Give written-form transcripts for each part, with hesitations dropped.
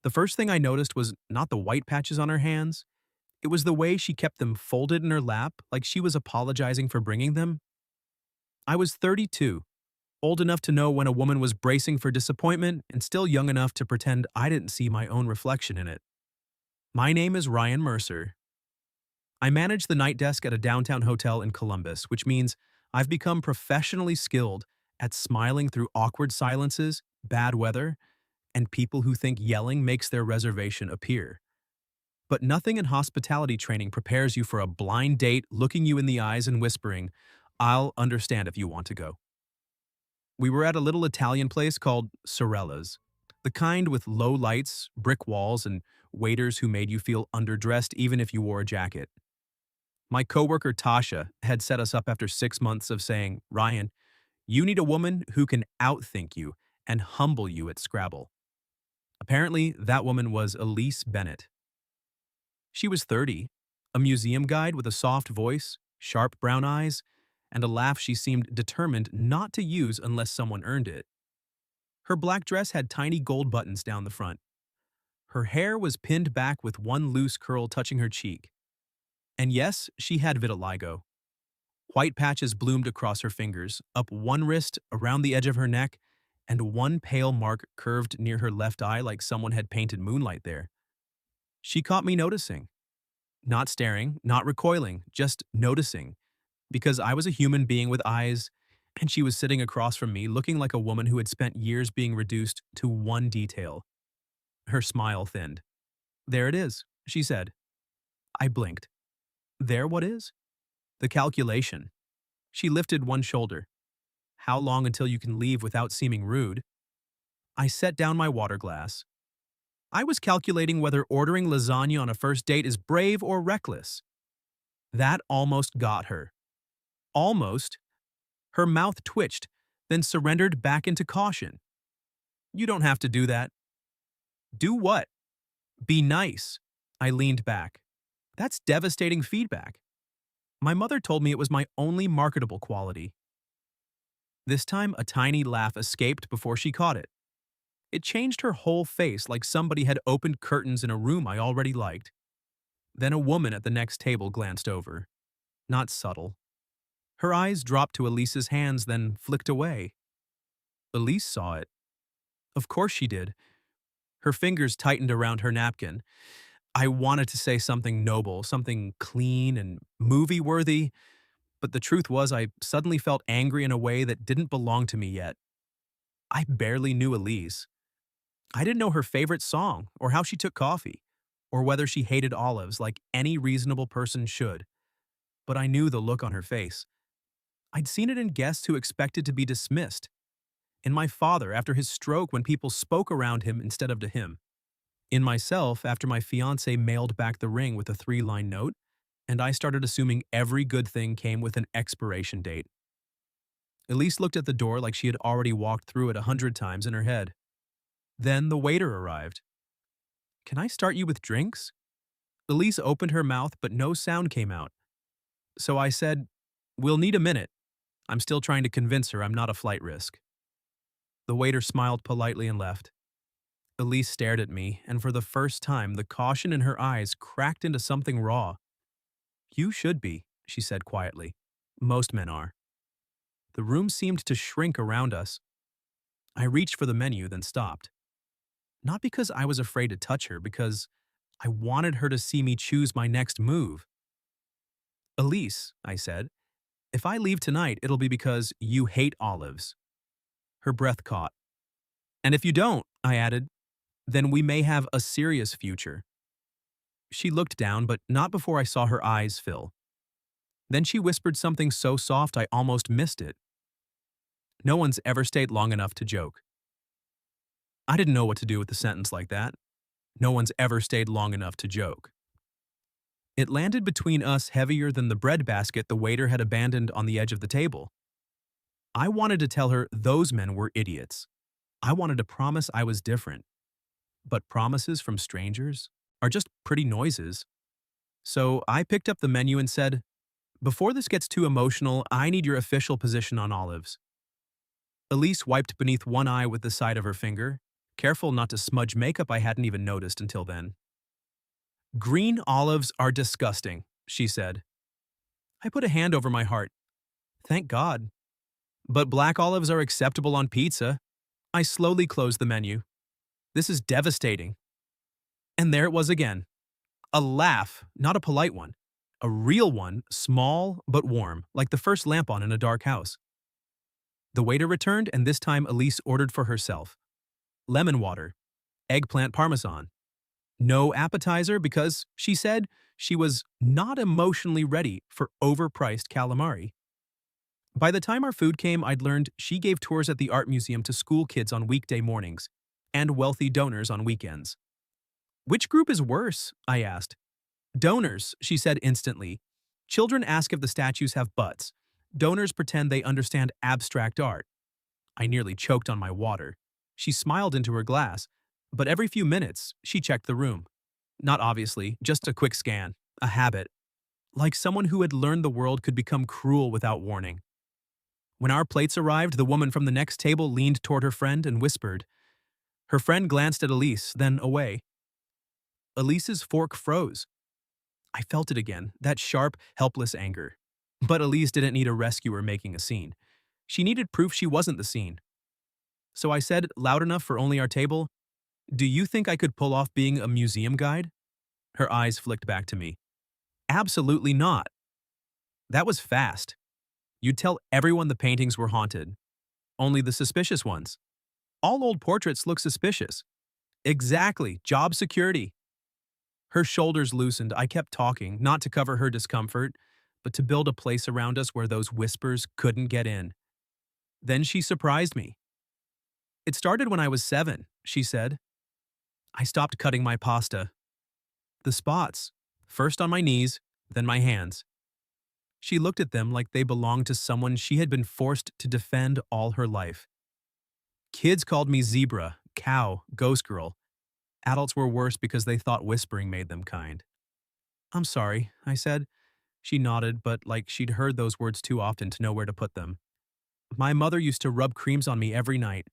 The first thing I noticed was not the white patches on her hands. It was the way she kept them folded in her lap, like she was apologizing for bringing them. I was 32, old enough to know when a woman was bracing for disappointment and still young enough to pretend I didn't see my own reflection in it. My name is Ryan Mercer. I manage the night desk at a downtown hotel in Columbus, which means I've become professionally skilled at smiling through awkward silences, bad weather, and people who think yelling makes their reservation appear. But nothing in hospitality training prepares you for a blind date looking you in the eyes and whispering, "I'll understand if you want to go." We were at a little Italian place called Sorella's, the kind with low lights, brick walls, and waiters who made you feel underdressed even if you wore a jacket. My coworker Tasha had set us up after 6 months of saying, "Ryan, you need a woman who can outthink you and humble you at Scrabble." Apparently, that woman was Elise Bennett. She was 30, a museum guide with a soft voice, sharp brown eyes, and a laugh she seemed determined not to use unless someone earned it. Her black dress had tiny gold buttons down the front. Her hair was pinned back with one loose curl touching her cheek. And yes, she had vitiligo. White patches bloomed across her fingers, up one wrist, around the edge of her neck, and one pale mark curved near her left eye like someone had painted moonlight there. She caught me noticing. Not staring, not recoiling, just noticing. Because I was a human being with eyes, and she was sitting across from me looking like a woman who had spent years being reduced to one detail. Her smile thinned. "There it is," she said. I blinked. "There what is?" "The calculation." She lifted one shoulder. "How long until you can leave without seeming rude?" I set down my water glass. I was calculating whether ordering lasagna on a first date is brave or reckless. That almost got her. Almost. Her mouth twitched, then surrendered back into caution. "You don't have to do that." "Do what?" "Be nice." I leaned back. That's devastating feedback. My mother told me it was my only marketable quality. This time, a tiny laugh escaped before she caught it. It changed her whole face like somebody had opened curtains in a room I already liked. Then a woman at the next table glanced over. Not subtle. Her eyes dropped to Elise's hands, then flicked away. Elise saw it. Of course she did. Her fingers tightened around her napkin. I wanted to say something noble, something clean and movie-worthy, but the truth was I suddenly felt angry in a way that didn't belong to me yet. I barely knew Elise. I didn't know her favorite song, or how she took coffee, or whether she hated olives like any reasonable person should. But I knew the look on her face. I'd seen it in guests who expected to be dismissed, in my father after his stroke when people spoke around him instead of to him, in myself after my fiancé mailed back the ring with a 3-line note, and I started assuming every good thing came with an expiration date. Elise looked at the door like she had already walked through it 100 times in her head. Then the waiter arrived. "Can I start you with drinks?" Elise opened her mouth, but no sound came out. So I said, "We'll need a minute." I'm still trying to convince her I'm not a flight risk. The waiter smiled politely and left. Elise stared at me, and for the first time, the caution in her eyes cracked into something raw. "You should be," she said quietly. "Most men are." The room seemed to shrink around us. I reached for the menu, then stopped. Not because I was afraid to touch her, because I wanted her to see me choose my next move. "Elise," I said, "if I leave tonight, it'll be because you hate olives." Her breath caught. "And if you don't," I added, "then we may have a serious future." She looked down, but not before I saw her eyes fill. Then she whispered something so soft I almost missed it. "No one's ever stayed long enough to joke." I didn't know what to do with a sentence like that. No one's ever stayed long enough to joke. It landed between us heavier than the bread basket the waiter had abandoned on the edge of the table. I wanted to tell her those men were idiots. I wanted to promise I was different. But promises from strangers are just pretty noises. So I picked up the menu and said, "Before this gets too emotional, I need your official position on olives." Elise wiped beneath one eye with the side of her finger. careful not to smudge makeup I hadn't even noticed until then. Green olives are disgusting, she said. I put a hand over my heart. Thank God. But black olives are acceptable on pizza. I slowly closed the menu. This is devastating. And there it was again. A laugh, not a polite one. A real one, small but warm, like the first lamp on in a dark house. The waiter returned, and this time Elise ordered for herself. Lemon water, eggplant parmesan. No appetizer because, she said, she was not emotionally ready for overpriced calamari. By the time our food came, I'd learned she gave tours at the art museum to school kids on weekday mornings and wealthy donors on weekends. Which group is worse? I asked. Donors, she said instantly. Children ask if the statues have butts. Donors pretend they understand abstract art. I nearly choked on my water. She smiled into her glass, but every few minutes, she checked the room. Not obviously, just a quick scan, a habit. Like someone who had learned the world could become cruel without warning. When our plates arrived, the woman from the next table leaned toward her friend and whispered. Her friend glanced at Elise, then away. Elise's fork froze. I felt it again, that sharp, helpless anger. But Elise didn't need a rescuer making a scene. She needed proof she wasn't the scene. So I said, loud enough for only our table, "Do you think I could pull off being a museum guide?" Her eyes flicked back to me. Absolutely not. That was fast. You'd tell everyone the paintings were haunted. Only the suspicious ones. All old portraits look suspicious. Exactly, job security. Her shoulders loosened. I kept talking, not to cover her discomfort, but to build a place around us where those whispers couldn't get in. Then she surprised me. It started when I was 7, she said. I stopped cutting my pasta. The spots, first on my knees, then my hands. She looked at them like they belonged to someone she had been forced to defend all her life. Kids called me zebra, cow, ghost girl. Adults were worse because they thought whispering made them kind. I'm sorry, I said. She nodded, but like she'd heard those words too often to know where to put them. My mother used to rub creams on me every night.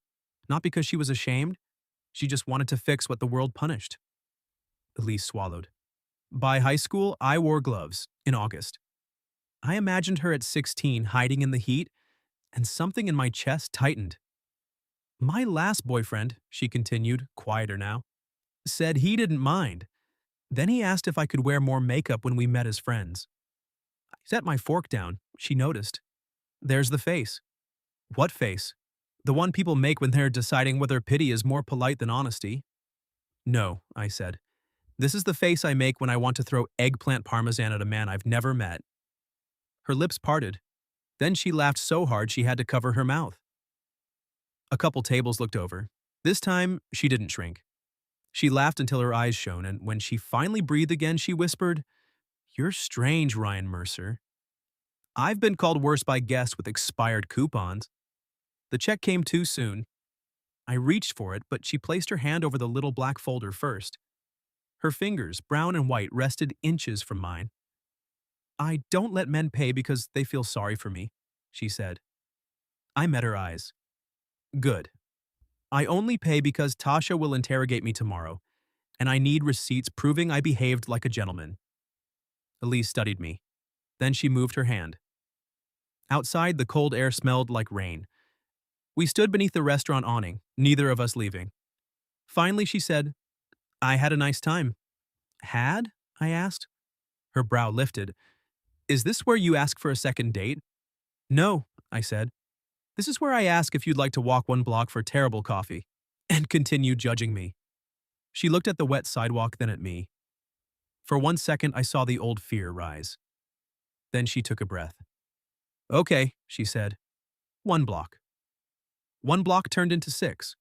Not because she was ashamed, she just wanted to fix what the world punished. Elise swallowed. By high school, I wore gloves, in August. I imagined her at 16 hiding in the heat, and something in my chest tightened. My last boyfriend, she continued, quieter now, said he didn't mind. Then he asked if I could wear more makeup when we met as friends. I set my fork down. She noticed. There's the face. What face? The one people make when they're deciding whether pity is more polite than honesty. No, I said. This is the face I make when I want to throw eggplant parmesan at a man I've never met. Her lips parted. Then she laughed so hard she had to cover her mouth. A couple tables looked over. This time, she didn't shrink. She laughed until her eyes shone, and when she finally breathed again, she whispered, "You're strange, Ryan Mercer." I've been called worse by guests with expired coupons. The check came too soon. I reached for it, but she placed her hand over the little black folder first. Her fingers, brown and white, rested inches from mine. I don't let men pay because they feel sorry for me, she said. I met her eyes. Good. I only pay because Tasha will interrogate me tomorrow, and I need receipts proving I behaved like a gentleman. Elise studied me. Then she moved her hand. Outside, the cold air smelled like rain. We stood beneath the restaurant awning, neither of us leaving. Finally, she said, I had a nice time. Had? I asked. Her brow lifted. Is this where you ask for a second date? No, I said. This is where I ask if you'd like to walk 1 block for terrible coffee, and continued judging me. She looked at the wet sidewalk, then at me. For 1 second, I saw the old fear rise. Then she took a breath. Okay, she said. 1 block. 1 block turned into 6.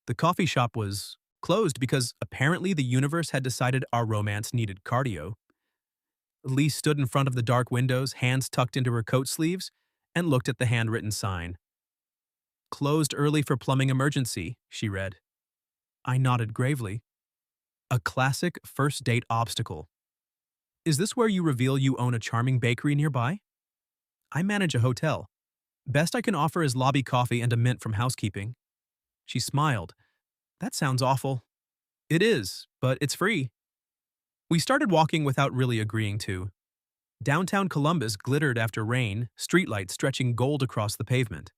The coffee shop was closed because apparently the universe had decided our romance needed cardio. Elise stood in front of the dark windows, hands tucked into her coat sleeves, and looked at the handwritten sign. Closed early for plumbing emergency, she read. I nodded gravely. A classic first date obstacle. Is this where you reveal you own a charming bakery nearby? I manage a hotel. Best I can offer is lobby coffee and a mint from housekeeping. She smiled. That sounds awful. It is, but it's free. We started walking without really agreeing to. Downtown Columbus glittered after rain, streetlights stretching gold across the pavement.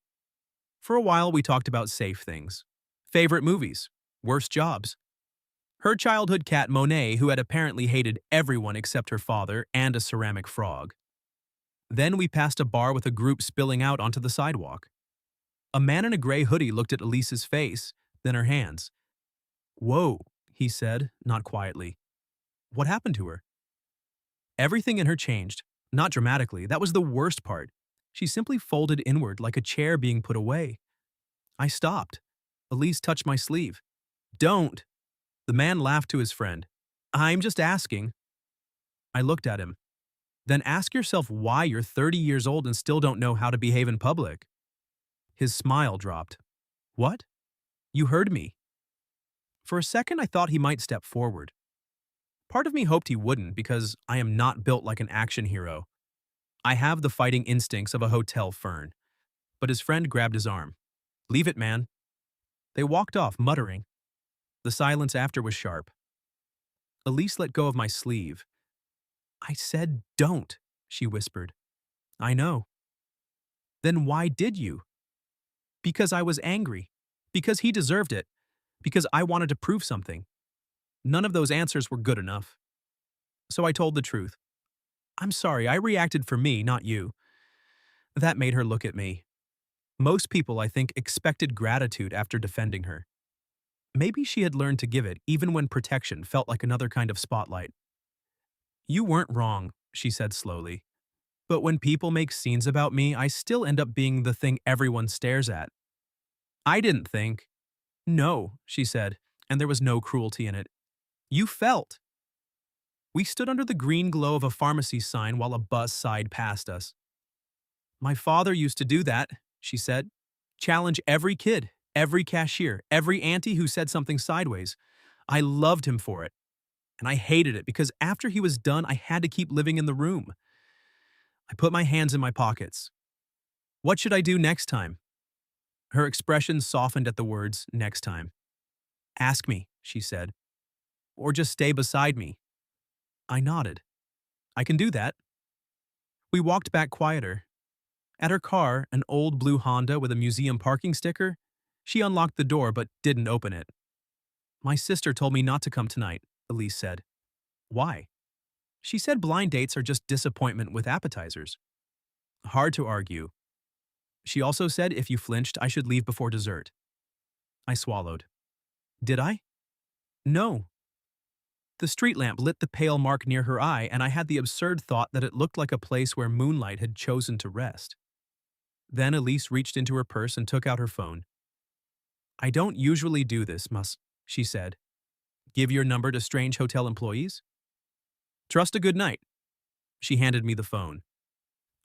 For a while, we talked about safe things. Favorite movies, worst jobs. Her childhood cat Monet, who had apparently hated everyone except her father and a ceramic frog. Then we passed a bar with a group spilling out onto the sidewalk. A man in a gray hoodie looked at Elise's face, then her hands. "Whoa," he said, not quietly. "What happened to her?" Everything in her changed. Not dramatically, that was the worst part. She simply folded inward like a chair being put away. I stopped. Elise touched my sleeve. "Don't." The man laughed to his friend. "I'm just asking." I looked at him. "Then ask yourself why you're 30 years old and still don't know how to behave in public." His smile dropped. "What?" "You heard me." For a second, I thought he might step forward. Part of me hoped he wouldn't because I am not built like an action hero. I have the fighting instincts of a hotel fern. But his friend grabbed his arm. "Leave it, man." They walked off, muttering. The silence after was sharp. Elise let go of my sleeve. "I said don't," she whispered. "I know." "Then why did you?" "Because I was angry. Because he deserved it. Because I wanted to prove something. None of those answers were good enough. So I told the truth. I'm sorry, I reacted for me, not you." That made her look at me. Most people, I think, expected gratitude after defending her. Maybe she had learned to give it even when protection felt like another kind of spotlight. "You weren't wrong," she said slowly. "But when people make scenes about me, I still end up being the thing everyone stares at." I didn't think. "No," she said, and there was no cruelty in it. "You felt." We stood under the green glow of a pharmacy sign while a bus sighed past us. "My father used to do that," she said. "Challenge every kid, every cashier, every auntie who said something sideways. I loved him for it. And I hated it because after he was done, I had to keep living in the room." I put my hands in my pockets. "What should I do next time?" Her expression softened at the words, "next time." "Ask me," she said. "Or just stay beside me." I nodded. "I can do that." We walked back quieter. At her car, an old blue Honda with a museum parking sticker, she unlocked the door but didn't open it. "My sister told me not to come tonight," Elise said. "Why?" "She said blind dates are just disappointment with appetizers." Hard to argue. "She also said if you flinched, I should leave before dessert." I swallowed. "Did I?" "No." The street lamp lit the pale mark near her eye, and I had the absurd thought that it looked like a place where moonlight had chosen to rest. Then Elise reached into her purse and took out her phone. "I don't usually do this, she said. Give your number to strange hotel employees? Trust a good night." She handed me the phone.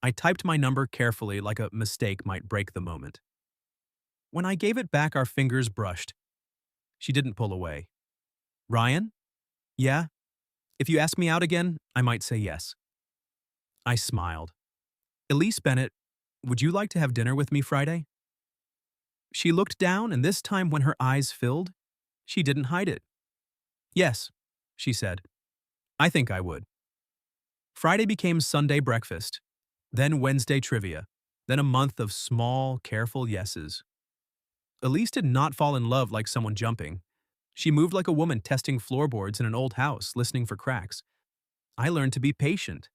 I typed my number carefully like a mistake might break the moment. When I gave it back, our fingers brushed. She didn't pull away. "Ryan?" "Yeah. If you ask me out again, I might say yes." I smiled. "Elise Bennett, would you like to have dinner with me Friday?" She looked down, and this time when her eyes filled, she didn't hide it. "Yes," she said. "I think I would." Friday became Sunday breakfast, then Wednesday trivia, then a month of small, careful yeses. Elise did not fall in love like someone jumping. She moved like a woman testing floorboards in an old house, listening for cracks. I learned to be patient.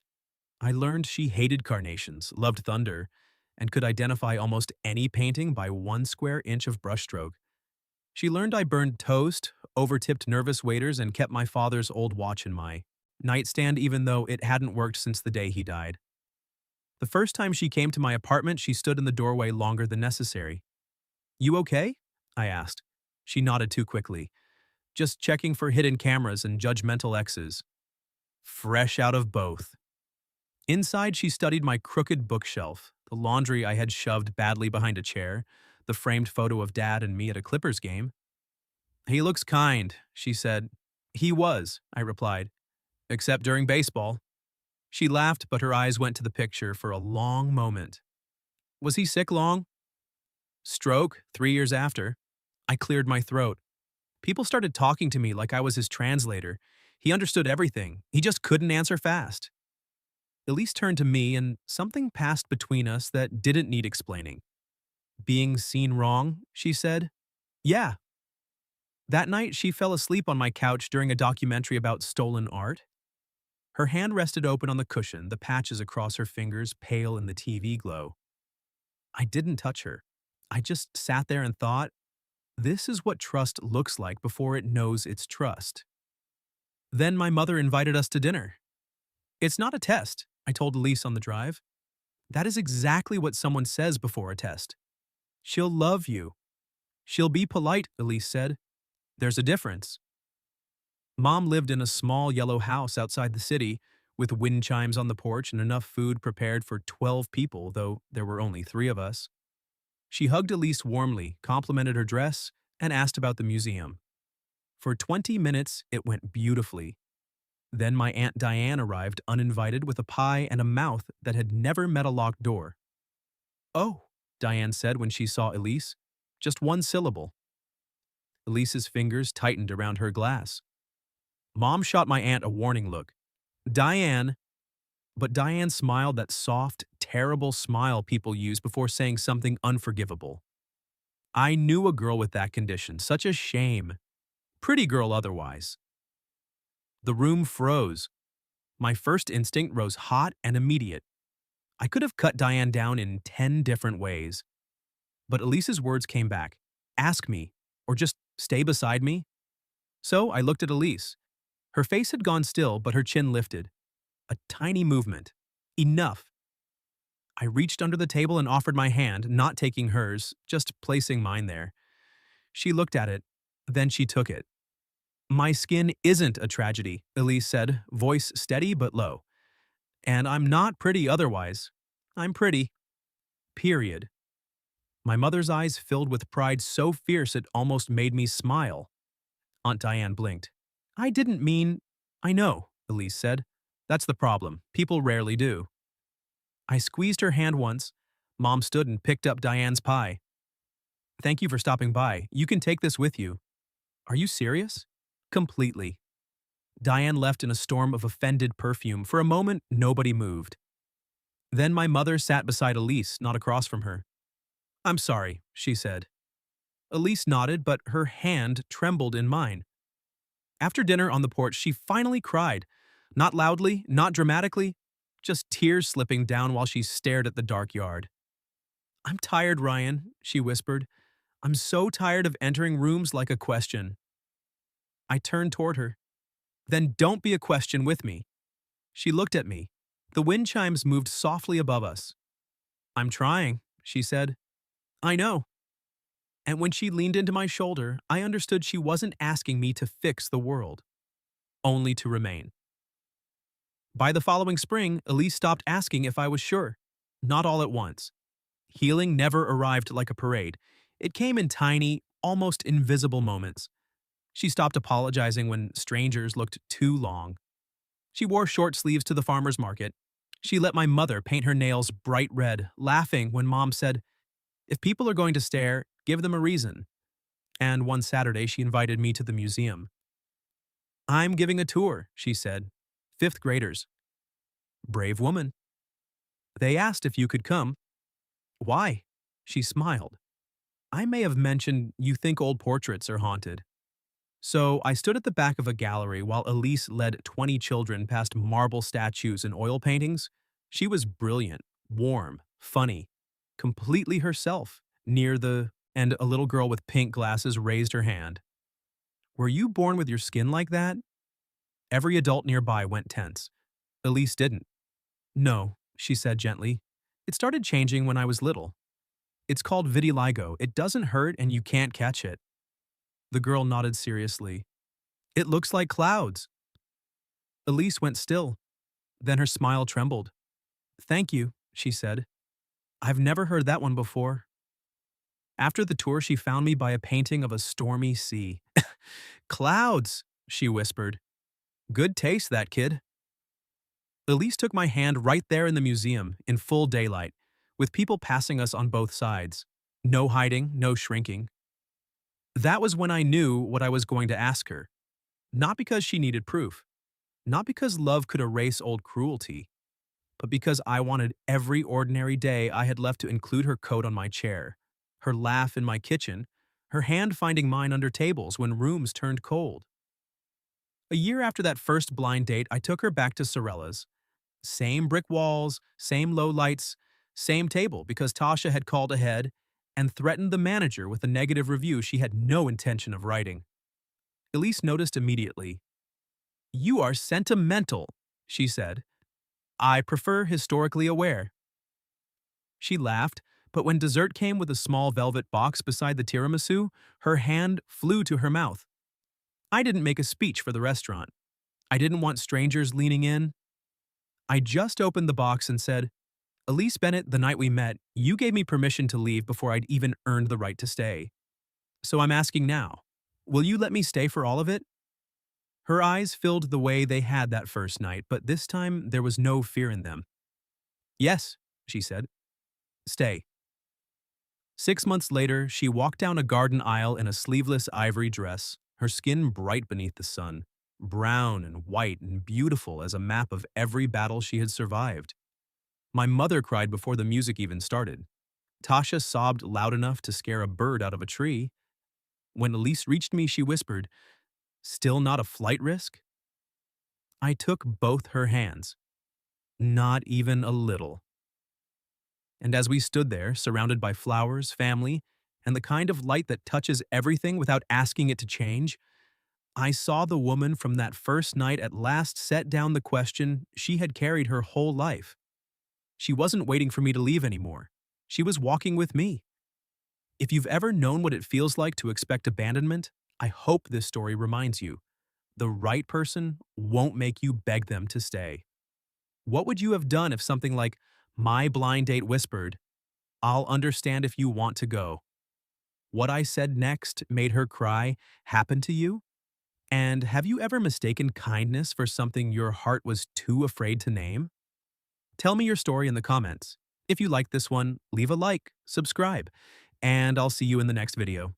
I learned she hated carnations, loved thunder, and could identify almost any painting by 1 square inch of brushstroke. She learned I burned toast, overtipped nervous waiters, and kept my father's old watch in my nightstand even though it hadn't worked since the day he died. The first time she came to my apartment, she stood in the doorway longer than necessary. "You okay?" I asked. She nodded too quickly. "Just checking for hidden cameras and judgmental exes." Fresh out of both. Inside, she studied my crooked bookshelf, the laundry I had shoved badly behind a chair, the framed photo of Dad and me at a Clippers game. "He looks kind," she said. "He was," I replied. "Except during baseball." She laughed, but her eyes went to the picture for a long moment. "Was he sick long?" "Stroke, 3 years after." I cleared my throat. People started talking to me like I was his translator. He understood everything. He just couldn't answer fast. Elise turned to me and something passed between us that didn't need explaining. Being seen wrong, she said. Yeah. That night, she fell asleep on my couch during a documentary about stolen art. Her hand rested open on the cushion, the patches across her fingers pale in the TV glow. I didn't touch her. I just sat there and thought, this is what trust looks like before it knows it's trust. Then my mother invited us to dinner. It's not a test, I told Elise on the drive. That is exactly what someone says before a test. She'll love you. She'll be polite, Elise said. There's a difference. Mom lived in a small yellow house outside the city, with wind chimes on the porch and enough food prepared for 12 people, though there were only 3 of us. She hugged Elise warmly, complimented her dress, and asked about the museum. For 20 minutes, it went beautifully. Then my Aunt Diane arrived uninvited with a pie and a mouth that had never met a locked door. Oh, Diane said when she saw Elise. Just one syllable. Elise's fingers tightened around her glass. Mom shot my aunt a warning look. Diane. But Diane smiled that soft, terrible smile people use before saying something unforgivable. I knew a girl with that condition, such a shame. Pretty girl otherwise. The room froze. My first instinct rose hot and immediate. I could have cut Diane down in 10 different ways. But Elise's words came back. Ask me, or just stay beside me. So I looked at Elise. Her face had gone still, but her chin lifted. A tiny movement. Enough. I reached under the table and offered my hand, not taking hers, just placing mine there. She looked at it, then she took it. My skin isn't a tragedy, Elise said, voice steady but low. And I'm not pretty otherwise. I'm pretty. Period. My mother's eyes filled with pride so fierce it almost made me smile. Aunt Diane blinked. I didn't mean… I know, Elise said. That's the problem. People rarely do. I squeezed her hand once. Mom stood and picked up Diane's pie. Thank you for stopping by. You can take this with you. Are you serious? Completely. Diane left in a storm of offended perfume. For a moment, nobody moved. Then my mother sat beside Elise, not across from her. I'm sorry, she said. Elise nodded, but her hand trembled in mine. After dinner on the porch, she finally cried. Not loudly, not dramatically, just tears slipping down while she stared at the dark yard. I'm tired, Ryan, she whispered. I'm so tired of entering rooms like a question. I turned toward her. Then don't be a question with me. She looked at me. The wind chimes moved softly above us. I'm trying, she said. I know. And when she leaned into my shoulder, I understood she wasn't asking me to fix the world, only to remain. By the following spring, Elise stopped asking if I was sure. Not all at once. Healing never arrived like a parade. It came in tiny, almost invisible moments. She stopped apologizing when strangers looked too long. She wore short sleeves to the farmer's market. She let my mother paint her nails bright red, laughing when Mom said, if people are going to stare, give them a reason. And one Saturday, she invited me to the museum. I'm giving a tour, she said. 5th graders. Brave woman. They asked if you could come. Why? She smiled. I may have mentioned you think old portraits are haunted. So I stood at the back of a gallery while Elise led 20 children past marble statues and oil paintings. She was brilliant, warm, funny, completely herself, and a little girl with pink glasses raised her hand. Were you born with your skin like that? Every adult nearby went tense. Elise didn't. No, she said gently. It started changing when I was little. It's called vitiligo. It doesn't hurt and you can't catch it. The girl nodded seriously. It looks like clouds. Elise went still. Then her smile trembled. Thank you, she said. I've never heard that one before. After the tour, she found me by a painting of a stormy sea. Clouds, she whispered. Good taste, that kid. Elise took my hand right there in the museum, in full daylight, with people passing us on both sides. No hiding, no shrinking. That was when I knew what I was going to ask her. Not because she needed proof, not because love could erase old cruelty, but because I wanted every ordinary day I had left to include her coat on my chair, her laugh in my kitchen, her hand finding mine under tables when rooms turned cold. A year after that first blind date, I took her back to Sorella's. Same brick walls, same low lights, same table because Tasha had called ahead and threatened the manager with a negative review she had no intention of writing. Elise noticed immediately. "You are sentimental," she said. "I prefer historically aware." She laughed, but when dessert came with a small velvet box beside the tiramisu, her hand flew to her mouth. I didn't make a speech for the restaurant. I didn't want strangers leaning in. I just opened the box and said, "Elise Bennett, the night we met, you gave me permission to leave before I'd even earned the right to stay. So I'm asking now, will you let me stay for all of it?" Her eyes filled the way they had that first night, but this time there was no fear in them. "Yes," she said. "Stay." 6 months later, she walked down a garden aisle in a sleeveless ivory dress, her skin bright beneath the sun, brown and white and beautiful as a map of every battle she had survived. My mother cried before the music even started. Tasha sobbed loud enough to scare a bird out of a tree. When Elise reached me, she whispered, "Still not a flight risk?" I took both her hands. Not even a little. And as we stood there, surrounded by flowers, family, and the kind of light that touches everything without asking it to change, I saw the woman from that first night at last set down the question she had carried her whole life. She wasn't waiting for me to leave anymore. She was walking with me. If you've ever known what it feels like to expect abandonment, I hope this story reminds you. The right person won't make you beg them to stay. What would you have done if something like my blind date whispered, "I'll understand if you want to go"? What I said next made her cry happen to you? And have you ever mistaken kindness for something your heart was too afraid to name? Tell me your story in the comments. If you like this one, leave a like, subscribe, and I'll see you in the next video.